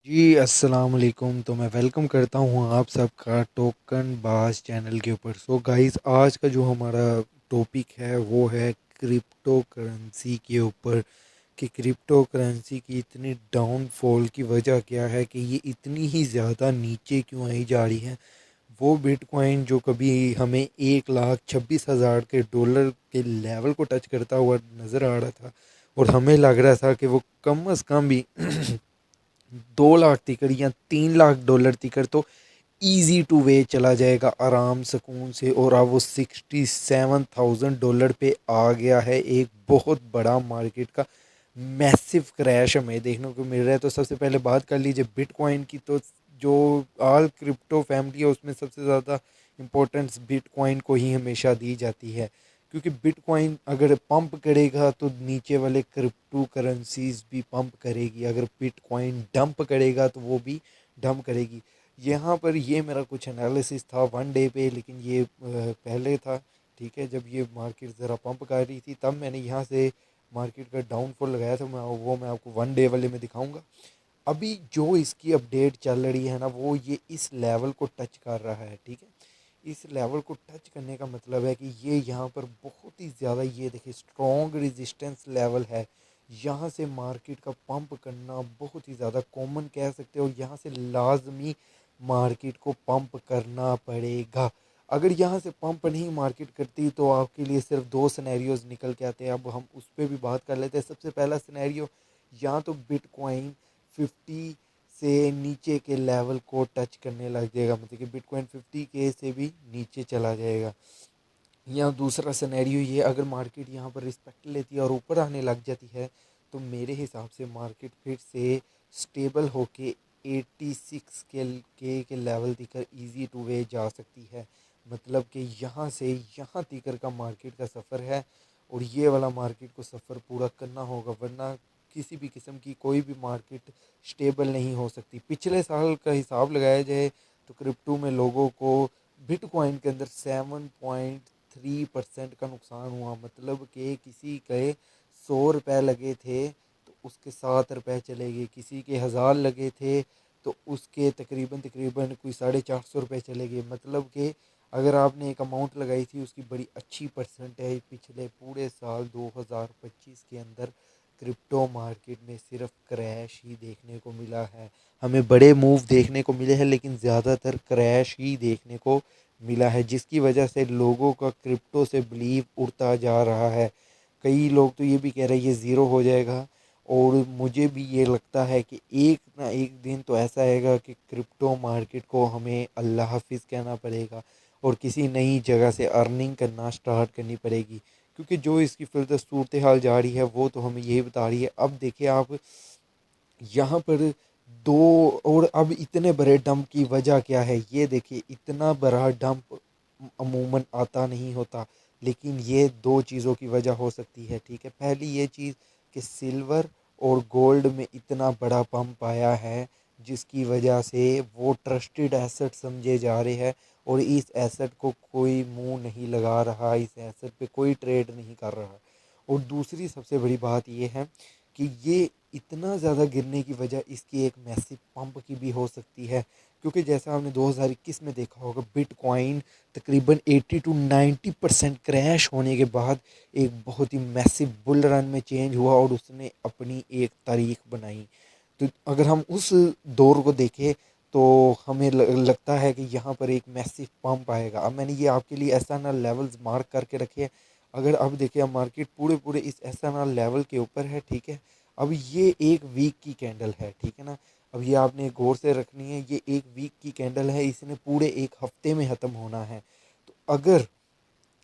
जी, अस्सलाम वालेकुम। तो मैं वेलकम करता हूँ आप सबका टोकन बाज़ चैनल के ऊपर। सो गाइस, आज का जो हमारा टॉपिक है वो है क्रिप्टो करेंसी के ऊपर कि क्रिप्टो करेंसी की इतनी डाउनफॉल की वजह क्या है, कि ये इतनी ही ज़्यादा नीचे क्यों आई जा रही है। वो बिटकॉइन जो कभी हमें 1,26,000 के डॉलर के लेवल को टच करता हुआ नज़र आ रहा था, और हमें लग रहा था कि वो कम अज़ कम भी 2 लाख तिकर या 3 लाख डॉलर तिकर तो ईजी टू वे चला जाएगा आराम सुकून से, और अब वो 67,000 डॉलर पे आ गया है। एक बहुत बड़ा मार्केट का मैसिव क्रैश हमें देखने को मिल रहा है। तो सबसे पहले बात कर लीजिए बिटकॉइन की। तो जो ऑल क्रिप्टो फैमिली है उसमें सबसे ज़्यादा इम्पोर्टेंस बिटकॉइन को ही हमेशा दी जाती है, क्योंकि बिटकॉइन अगर पंप करेगा तो नीचे वाले क्रिप्टो करेंसीज भी पंप करेगी, अगर बिटकॉइन डंप करेगा तो वो भी डंप करेगी। यहाँ पर ये मेरा कुछ एनालिसिस था 1 डे पे, लेकिन ये पहले था, ठीक है, जब ये मार्केट ज़रा पंप कर रही थी तब मैंने यहाँ से मार्केट का डाउनफॉल लगाया था। मैं आपको 1 डे वाले में दिखाऊंगा। अभी जो इसकी अपडेट चल रही है ना, वो ये इस लेवल को टच कर रहा है, ठीक है। इस लेवल को टच करने का मतलब है कि ये यहाँ पर बहुत ही ज़्यादा, ये देखिए, स्ट्रॉन्ग रेजिस्टेंस लेवल है। यहाँ से मार्केट का पंप करना बहुत ही ज़्यादा कॉमन कह सकते हो, और यहाँ से लाजमी मार्केट को पंप करना पड़ेगा। अगर यहाँ से पंप नहीं मार्केट करती तो आपके लिए सिर्फ दो सिनेरियोज निकल के आते हैं। अब हम उस पर भी बात कर लेते हैं। सबसे पहला सिनेरियो, या तो बिटकॉइन 50 से नीचे के लेवल को टच करने लग जाएगा, मतलब कि बिटकॉइन 50K से भी नीचे चला जाएगा। या दूसरा सिनेरियो ये, अगर मार्केट यहाँ पर रिस्पेक्ट लेती है और ऊपर आने लग जाती है, तो मेरे हिसाब से मार्केट फिर से स्टेबल होके 86 के लेवल तक इजी टू वे जा सकती है। मतलब कि यहाँ से यहाँ तक का मार्केट का सफ़र है, और ये वाला मार्केट को सफ़र पूरा करना होगा, वरना किसी भी किस्म की कोई भी मार्केट स्टेबल नहीं हो सकती। पिछले साल का हिसाब लगाया जाए तो क्रिप्टो में लोगों को बिटकॉइन के अंदर 7.3% का नुकसान हुआ। मतलब कि किसी के 100 रुपये लगे थे तो उसके 7 रुपये चले गए, किसी के 1,000 लगे थे तो उसके तकरीबन तकरीबन कोई 450 रुपये चले गए। मतलब कि अगर आपने एक अमाउंट लगाई थी उसकी बड़ी अच्छी परसेंटेज पिछले पूरे साल 2025 के अंदर क्रिप्टो मार्केट में सिर्फ क्रैश ही देखने को मिला है। हमें बड़े मूव देखने को मिले हैं, लेकिन ज़्यादातर क्रैश ही देखने को मिला है, जिसकी वजह से लोगों का क्रिप्टो से बिलीव उड़ता जा रहा है। कई लोग तो ये भी कह रहे हैं ये ज़ीरो हो जाएगा, और मुझे भी ये लगता है कि एक ना एक दिन तो ऐसा आएगा कि क्रिप्टो मार्केट को हमें अल्लाह हाफिज़ कहना पड़ेगा, और किसी नई जगह से अर्निंग करना स्टार्ट करनी पड़ेगी। क्योंकि जो इसकी फिलहाल सूरत हाल जा रही है वो तो हमें यही बता रही है। अब देखिए आप, यहाँ पर दो, और अब इतने बड़े डंप की वजह क्या है, ये देखिए, इतना बड़ा डंप अमूमन आता नहीं होता, लेकिन ये दो चीज़ों की वजह हो सकती है, ठीक है। पहली ये चीज़ कि सिल्वर और गोल्ड में इतना बड़ा पंप आया है, जिसकी वजह से वो ट्रस्टेड एसेट समझे जा रहे हैं, और इस एसेट को कोई मुंह नहीं लगा रहा, इस एसेट पे कोई ट्रेड नहीं कर रहा। और दूसरी सबसे बड़ी बात ये है कि ये इतना ज़्यादा गिरने की वजह इसकी एक मैसिव पंप की भी हो सकती है, क्योंकि जैसा हमने 2021 में देखा होगा, बिटकॉइन तकरीबन 80 to 90% क्रैश होने के बाद एक बहुत ही मैसिव बुल रन में चेंज हुआ, और उसने अपनी एक तारीख बनाई। तो अगर हम उस दौर को देखें तो हमें लगता है कि यहाँ पर एक मैसिव पंप आएगा। अब मैंने ये आपके लिए S N R levels mark करके रखे हैं। अगर अब देखिए, अब मार्केट पूरे पूरे इस एस एन आर लेवल के ऊपर है, ठीक है। अब ये एक वीक की कैंडल है, ठीक है ना। अब ये आपने गौर से रखनी है, ये एक वीक की कैंडल है, इसने पूरे एक हफ्ते में ख़त्म होना है। तो अगर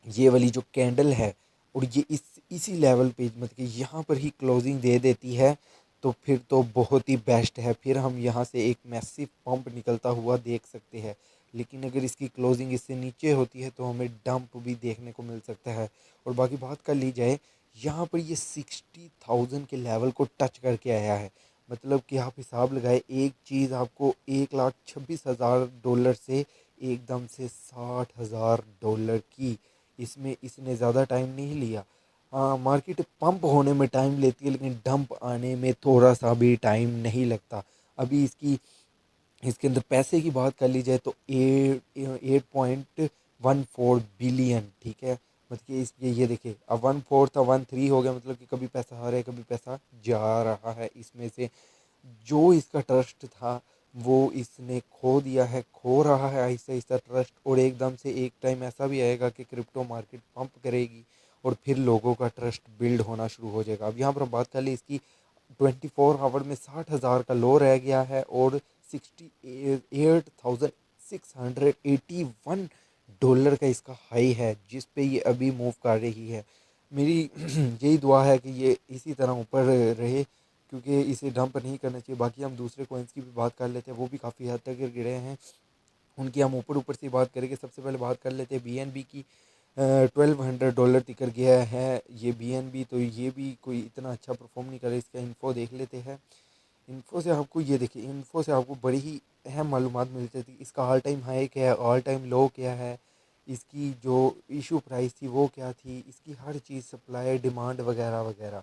ये वाली जो कैंडल है, और ये इसी लेवल पे, मतलब कि यहाँ पर ही क्लोजिंग दे देती है, तो फिर तो बहुत ही बेस्ट है। फिर हम यहाँ से एक मैसिव पंप निकलता हुआ देख सकते हैं। लेकिन अगर इसकी क्लोजिंग इससे नीचे होती है तो हमें डंप भी देखने को मिल सकता है। और बाकी बात कर ली जाए, यहाँ पर ये 60,000 के लेवल को टच करके आया है। मतलब कि आप हिसाब लगाए, एक चीज़ आपको 1,26,000 डॉलर से एकदम से 60,000 डॉलर की, इसमें इसने ज़्यादा टाइम नहीं लिया। हाँ, मार्केट पंप होने में टाइम लेती है, लेकिन डंप आने में थोड़ा सा भी टाइम नहीं लगता। अभी इसके अंदर पैसे की बात कर ली जाए तो 8.14 बिलियन, ठीक है। मतलब कि इस ये देखिए, अब 1/4 था 1/3 हो गया, मतलब कि कभी पैसा आ रहा है कभी पैसा जा रहा है इसमें से। जो इसका ट्रस्ट था वो इसने खो दिया है, खो रहा है आहिस्ता आहिस्ता ट्रस्ट। और एकदम से एक टाइम ऐसा भी आएगा कि क्रिप्टो मार्केट पंप करेगी और फिर लोगों का ट्रस्ट बिल्ड होना शुरू हो जाएगा। अब यहाँ पर हम बात कर ली इसकी, 24 आवर में 60,000 का लो रह गया है और 68,681 डॉलर का इसका हाई है, जिस पे ये अभी मूव कर रही है। मेरी यही दुआ है कि ये इसी तरह ऊपर रहे, क्योंकि इसे डंप नहीं करना चाहिए। बाकी हम दूसरे कॉइन्स की भी बात कर लेते हैं, वो भी काफ़ी हद तक गिरे हैं, उनकी हम ऊपर ऊपर से बात करेंगे। सबसे पहले बात कर लेते हैं BNB की। 1200 डॉलर तिकर गया है ये BNB, तो ये भी कोई इतना अच्छा परफॉर्म नहीं कर रहा। इसका इन्फो देख लेते हैं। इन्फो से आपको ये देखिए, इन्फो से आपको बड़ी ही अहम मालूमात मिल जाती है। इसका ऑल टाइम हाई क्या है, ऑल टाइम लो क्या है, इसकी जो इशू प्राइस थी वो क्या थी, इसकी हर चीज़, सप्लाई डिमांड वगैरह वगैरह।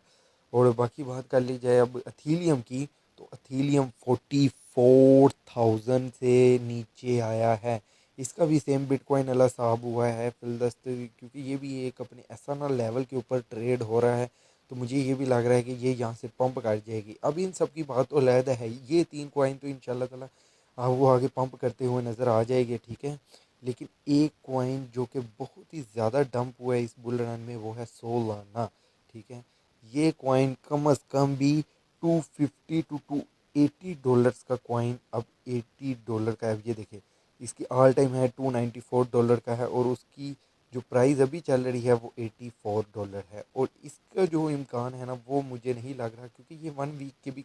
और बाकी बात कर ली जाए अब अथीलियम की, तो अथीलियम 44,000 से नीचे आया है। इसका भी सेम बिटकॉइन वाला साहब हुआ है फिलदस्त, क्योंकि ये भी एक अपने एसएनआर लेवल के ऊपर ट्रेड हो रहा है। तो मुझे ये भी लग रहा है कि ये यहाँ से पंप कर जाएगी। अब इन सब की बात तो अलहदा है, ये 3 कॉइन तो इंशाल्लाह ताला वो आगे पंप करते हुए नज़र आ जाएगी, ठीक है। लेकिन एक कॉइन जो कि बहुत ही ज़्यादा डंप हुआ है इस बुल रन में, वो है सोलाना, ठीक है। ये कॉइन कम अज़ कम भी 250 टू 280 डॉलर्स का कॉइन अब 80 डॉलर का है। अब ये देखिए, इसकी ऑल टाइम है 294 डॉलर का है, और उसकी जो प्राइस अभी चल रही है वो 84 डॉलर है। और इसका जो इम्कान है ना, वो मुझे नहीं लग रहा, क्योंकि ये 1 वीक के भी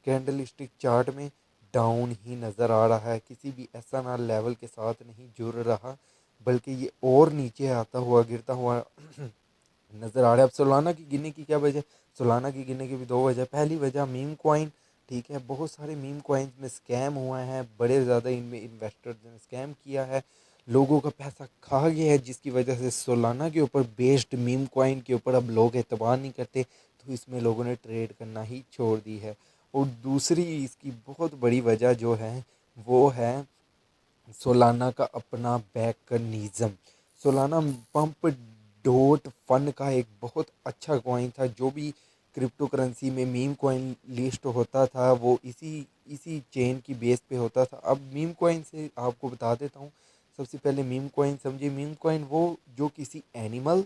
कैंडल स्टिक चार्ट में डाउन ही नज़र आ रहा है, किसी भी एसएनआर लेवल के साथ नहीं जुड़ रहा, बल्कि ये और नीचे आता हुआ गिरता हुआ नज़र आ रहा है। अब सोलाना की गिनने की क्या वजह, सोलाना की गिनने की भी दो वजह। पहली वजह मीम कॉइन, ठीक है। बहुत सारे मीम कॉइन्स में स्कैम हुआ है, बड़े ज़्यादा इनमें इन्वेस्टर्स ने स्कैम किया है, लोगों का पैसा खा गया है, जिसकी वजह से सोलाना के ऊपर बेस्ड मीम कॉइन के ऊपर अब लोग एतबार नहीं करते, तो इसमें लोगों ने ट्रेड करना ही छोड़ दी है। और दूसरी इसकी बहुत बड़ी वजह जो है वो है सोलाना का अपना बैकनिज़म। सोलाना पंप डॉट फन का एक बहुत अच्छा कॉइन था, जो भी क्रिप्टो करेंसी में मीम कॉइन लिस्ट होता था वो इसी इसी चेन की बेस पे होता था। अब मीम कॉइन से आपको बता देता हूँ। सबसे पहले मीम कॉइन समझिए, मीम कॉइन वो जो किसी एनिमल,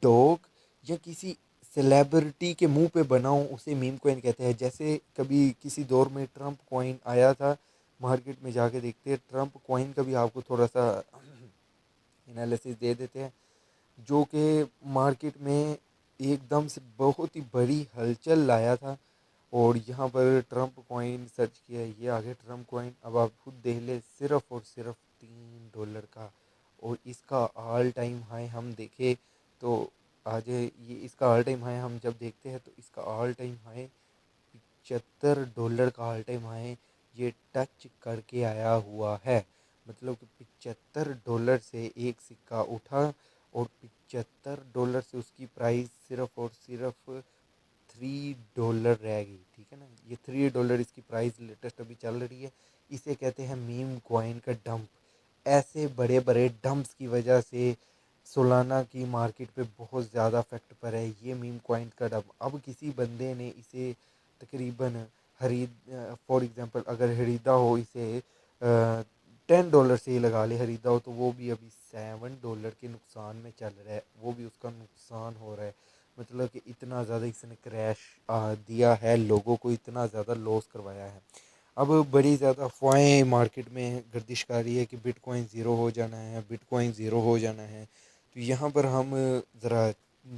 डॉग या किसी सेलिब्रिटी के मुंह पे बनाऊं उसे मीम कॉइन कहते हैं। जैसे कभी किसी दौर में ट्रम्प कॉइन आया था, मार्केट में जाके देखते हैं ट्रम्प कॉइन का भी आपको थोड़ा सा एनालिसिस दे देते हैं, जो कि मार्केट में एकदम से बहुत ही बड़ी हलचल लाया था। और यहाँ पर ट्रम्प कॉइन सर्च किया, ये आ गया ट्रम्प कॉइन। अब आप खुद देख ले, सिर्फ और सिर्फ 3 डॉलर का। और इसका ऑल टाइम हाई हम देखें तो आज ये इसका ऑल टाइम हाई हम जब देखते हैं तो इसका ऑल टाइम हाई 75 डॉलर का ऑल टाइम हाई ये टच करके आया हुआ है। मतलब कि 75 डॉलर से एक सिक्का उठा और 75 डॉलर से उसकी प्राइस सिर्फ और सिर्फ 3 डॉलर रह गई, ठीक है ना। ये 3 डॉलर इसकी प्राइस लेटेस्ट अभी चल रही है। इसे कहते हैं मीम कॉइन का डंप। ऐसे बड़े बड़े डंप्स की वजह से सोलाना की मार्केट पे बहुत ज़्यादा इफेक्ट पड़ा है, ये मीम कॉइन का डंप। अब किसी बंदे ने इसे तकरीबन खरीद, फॉर एग्ज़ाम्पल अगर ख़रीदा हो इसे 10 डॉलर से ही लगा ले, ख़रीदा हो, तो वो भी अभी 7 डॉलर के नुकसान में चल रहा है, वो भी उसका नुकसान हो रहा है। मतलब कि इतना ज़्यादा इसने क्रैश दिया है, लोगों को इतना ज़्यादा लॉस करवाया है। अब बड़ी ज़्यादा अफवाहें मार्केट में गर्दिश कर रही है कि बिटकॉइन ज़ीरो हो जाना है, बिटकॉइन ज़ीरो हो जाना है। तो यहाँ पर हम ज़रा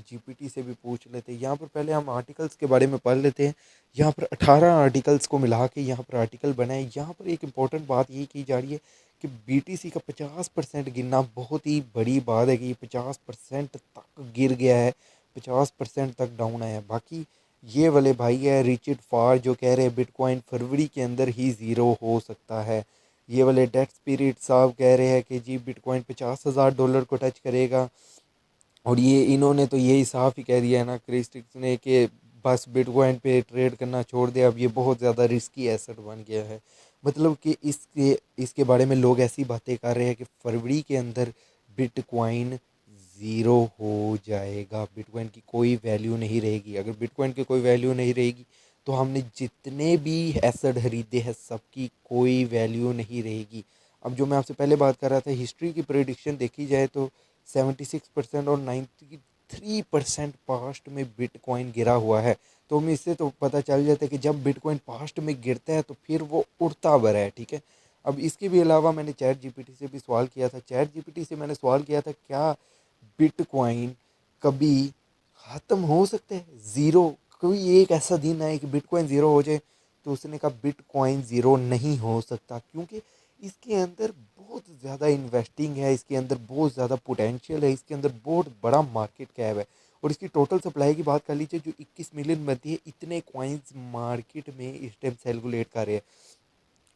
जीपीटी से भी पूछ लेते हैं। यहाँ पर पहले हम आर्टिकल्स के बारे में पढ़ लेते हैं। यहाँ पर 18 आर्टिकल्स को मिला के यहाँ पर आर्टिकल बना है। यहाँ पर एक इम्पॉर्टेंट बात ये की जा रही है कि बीटीसी का 50% गिरना बहुत ही बड़ी बात है, कि 50% तक गिर गया है, 50% तक डाउन आया है। बाकी ये वाले भाई है रिचर्ड फार, जो कह रहे हैं बिटकॉइन फरवरी के अंदर ही ज़ीरो हो सकता है। ये वाले डेथ स्पिरिट साहब कह रहे हैं कि जी बिटकॉइन 50,000 डॉलर को टच करेगा। और ये इन्होंने तो यही साफ ही कह दिया है ना क्रिस्टिक्स ने, कि बस बिटकॉइन पे ट्रेड करना छोड़ दिया, अब ये बहुत ज़्यादा रिस्की एसेट बन गया है। मतलब कि इसके बारे में लोग ऐसी बातें कर रहे हैं कि फरवरी के अंदर बिटकॉइन ज़ीरो हो जाएगा, बिटकॉइन की कोई वैल्यू नहीं रहेगी। अगर बिटकॉइन की कोई वैल्यू नहीं रहेगी तो हमने जितने भी एसेट खरीदे हैं सबकी कोई वैल्यू नहीं रहेगी। अब जो मैं आपसे पहले बात कर रहा था, हिस्ट्री की प्रेडिक्शन देखी जाए तो 76% और 93% पास्ट में बिटकॉइन गिरा हुआ है। तो हमें इससे तो पता चल जाता है कि जब बिटकॉइन पास्ट में गिरता है तो फिर वो उड़ता भरा है, ठीक है। अब इसके भी अलावा मैंने चैट जीपीटी से भी सवाल किया था, चैट जीपीटी से मैंने सवाल किया था क्या बिटकॉइन कभी ख़त्म हो सकता है, ज़ीरो, कोई एक ऐसा दिन आए कि बिटकॉइन ज़ीरो हो जाए। तो उसने कहा बिटकॉइन ज़ीरो नहीं हो सकता, क्योंकि इसके अंदर बहुत ज़्यादा इन्वेस्टिंग है, इसके अंदर बहुत ज़्यादा पोटेंशियल है, इसके अंदर बहुत बड़ा मार्केट कैप है। और इसकी टोटल सप्लाई की बात कर लीजिए जो 21 मिलियन बनती है, इतने कॉइन्स मार्केट में इस टाइम सर्कुलेट कर रहे हैं।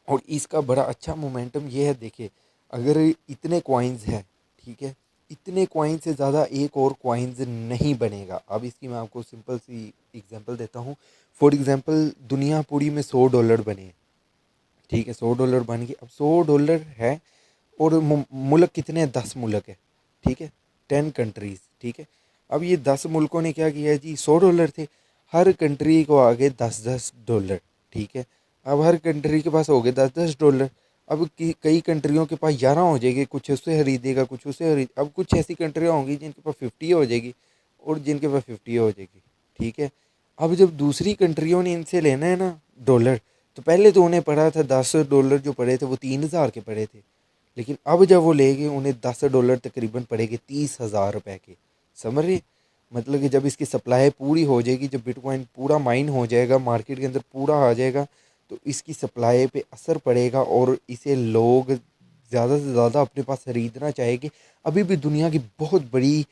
और इसका बड़ा अच्छा मोमेंटम ये है, देखिए अगर इतने कॉइन्स हैं, ठीक है, इतने कॉइन से ज़्यादा एक और कॉइन्स नहीं बनेगा। अब इसकी मैं आपको सिंपल सी एग्जांपल देता हूँ। फॉर एग्जांपल दुनिया पूरी में $100 बने, ठीक है, $100 बन गए। अब $100 है और मुल्क कितने हैं, 10 मुल्क है, ठीक है, 10 कंट्रीज़, ठीक है। अब ये 10 मुल्कों ने क्या किया जी, $100 थे, हर कंट्री को आ गए $10-10, ठीक है। अब हर कंट्री के पास हो गए $10-10। अब कई कंट्रियों के पास 11 हो जाएगी, कुछ उससे खरीदेगा कुछ उससे खरीद, अब कुछ ऐसी कंट्रियाँ होंगी जिनके पास 50 हो जाएगी और जिनके पास 50 हो जाएगी, ठीक है। अब जब दूसरी कंट्रियों ने इनसे लेना है ना डॉलर, तो पहले तो उन्हें पड़ा था $10 जो पड़े थे वो 3,000 के पड़े थे, लेकिन अब जब वो लेंगे उन्हें $10 तकरीबन पड़ेंगे 30,000 रुपये के। समझ रहे, मतलब कि जब इसकी सप्लाई पूरी हो जाएगी, जब बिटकॉइन पूरा माइन हो जाएगा, मार्केट के अंदर पूरा आ जाएगा, तो इसकी सप्लाई पे असर पड़ेगा और इसे लोग ज़्यादा से ज़्यादा अपने पास खरीदना चाहेंगे। अभी भी दुनिया की बहुत बड़ी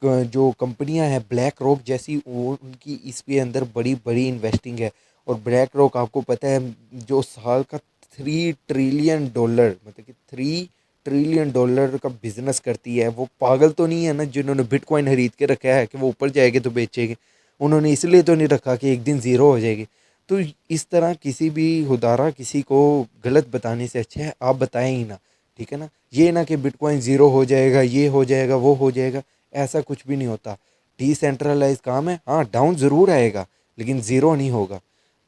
जो कंपनियां हैं, ब्लैक रॉक जैसी, वो उनकी इस पे अंदर बड़ी बड़ी इन्वेस्टिंग है। और ब्लैक रॉक आपको पता है जो साल का $3 ट्रिलियन, मतलब कि $3 ट्रिलियन का बिजनेस करती है। वो पागल तो नहीं है ना जिन्होंने बिटकॉइन खरीद के रखा है कि वो ऊपर जाएगी तो बेचेंगे, उन्होंने इसलिए तो नहीं रखा कि एक दिन ज़ीरो हो जाएगी। तो इस तरह किसी भी खुदारा किसी को गलत बताने से अच्छा है आप बताएं ही ना, ठीक है ना। ये ना कि बिटकॉइन ज़ीरो हो जाएगा, ये हो जाएगा, वो हो जाएगा, ऐसा कुछ भी नहीं होता। डिसेंट्रलाइज काम है, हाँ डाउन ज़रूर आएगा लेकिन ज़ीरो नहीं होगा,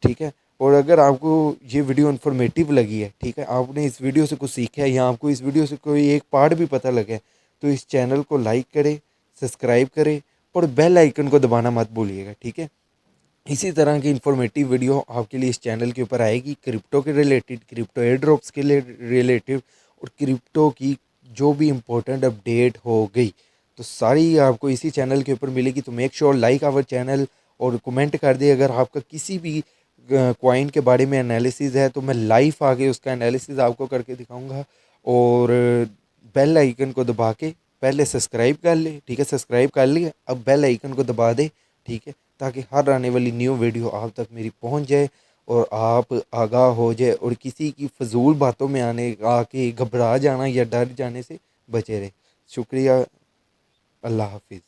ठीक है। और अगर आपको ये वीडियो इन्फॉर्मेटिव लगी है, ठीक है, आपने इस वीडियो से कुछ सीखा है या आपको इस वीडियो से कोई एक पार्ट भी पता लगे, तो इस चैनल को लाइक करें, सब्सक्राइब करें और बेल आइकन को दबाना मत भूलिएगा, ठीक है। इसी तरह की इन्फॉर्मेटिव वीडियो आपके लिए इस चैनल के ऊपर आएगी, क्रिप्टो के रिलेटेड, क्रिप्टो एयर ड्रॉप्स के लिए रिलेटिव, और क्रिप्टो की जो भी इम्पोर्टेंट अपडेट हो गई तो सारी आपको इसी चैनल के ऊपर मिलेगी। तो make sure like our channel और कमेंट कर दे अगर आपका किसी भी कॉइन के बारे में एनालिसिस है, तो मैं लाइव आगे उसका एनालिसिस आपको करके दिखाऊंगा। और बेल आइकन को दबा के पहले सब्सक्राइब कर ले, ठीक है, सब्सक्राइब कर लिया, अब बेल आइकन को दबा दे, ठीक है, ताकि हर आने वाली न्यू वीडियो आप तक मेरी पहुंच जाए और आप आगाह हो जाए और किसी की फजूल बातों में आने आके घबरा जाना या डर जाने से बचे रहे। शुक्रिया, अल्लाह हाफिज़।